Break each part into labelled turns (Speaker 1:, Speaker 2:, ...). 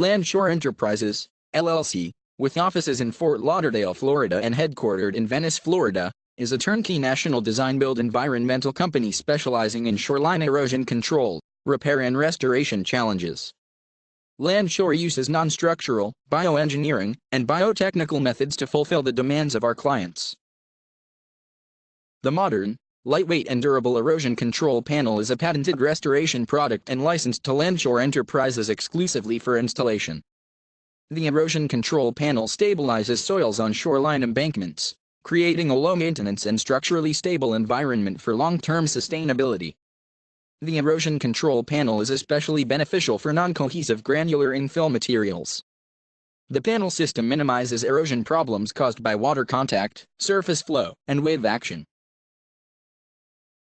Speaker 1: Landshore Enterprises, LLC, with offices in Fort Lauderdale, Florida and headquartered in Venice, Florida, is a turnkey national design-build environmental company specializing in shoreline erosion control, repair and restoration challenges. Landshore uses non-structural, bioengineering, and biotechnical methods to fulfill the demands of our clients. The modern, lightweight and durable erosion control panel is a patented restoration product and licensed to Landshore Enterprises exclusively for installation. The erosion control panel stabilizes soils on shoreline embankments, creating a low-maintenance and structurally stable environment for long-term sustainability. The erosion control panel is especially beneficial for non-cohesive granular infill materials. The panel system minimizes erosion problems caused by water contact, surface flow, and wave action.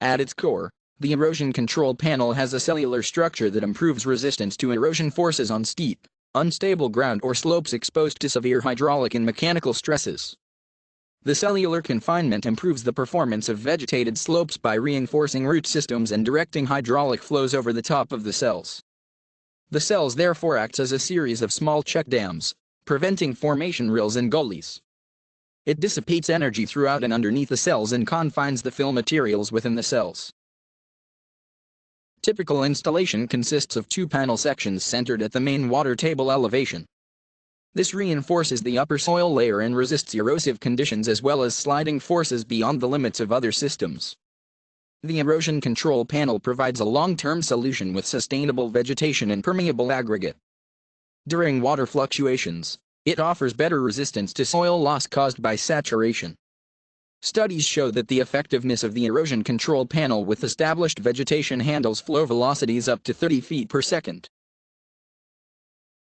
Speaker 1: At its core, the erosion control panel has a cellular structure that improves resistance to erosion forces on steep, unstable ground or slopes exposed to severe hydraulic and mechanical stresses. The cellular confinement improves the performance of vegetated slopes by reinforcing root systems and directing hydraulic flows over the top of the cells. The cells therefore acts as a series of small check dams, preventing formation rills and gullies. It dissipates energy throughout and underneath the cells and confines the fill materials within the cells. Typical installation consists of two panel sections centered at the main water table elevation. This reinforces the upper soil layer and resists erosive conditions as well as sliding forces beyond the limits of other systems. The erosion control panel provides a long-term solution with sustainable vegetation and permeable aggregate. During water fluctuations, it offers better resistance to soil loss caused by saturation. Studies show that the effectiveness of the erosion control panel with established vegetation handles flow velocities up to 30 feet per second.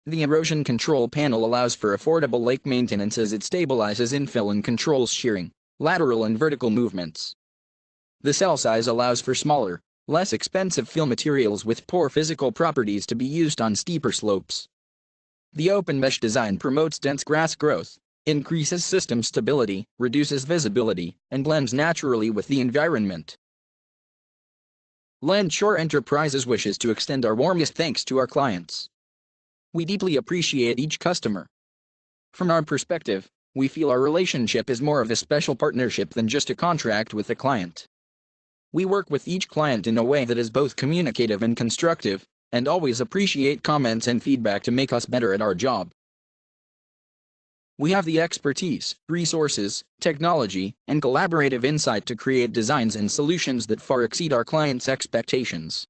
Speaker 1: The erosion control panel allows for affordable lake maintenance as it stabilizes infill and controls shearing, lateral and vertical movements. The cell size allows for smaller, less expensive fill materials with poor physical properties to be used on steeper slopes. The open mesh design promotes dense grass growth, increases system stability, reduces visibility, and blends naturally with the environment. Landshore Enterprises wishes to extend our warmest thanks to our clients. We deeply appreciate each customer. From our perspective, we feel our relationship is more of a special partnership than just a contract with a client. We work with each client in a way that is both communicative and constructive, and always appreciate comments and feedback to make us better at our job. We have the expertise, resources, technology, and collaborative insight to create designs and solutions that far exceed our clients' expectations.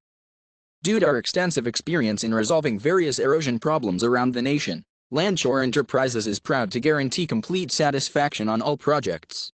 Speaker 1: Due to our extensive experience in resolving various erosion problems around the nation, Landshore Enterprises is proud to guarantee complete satisfaction on all projects.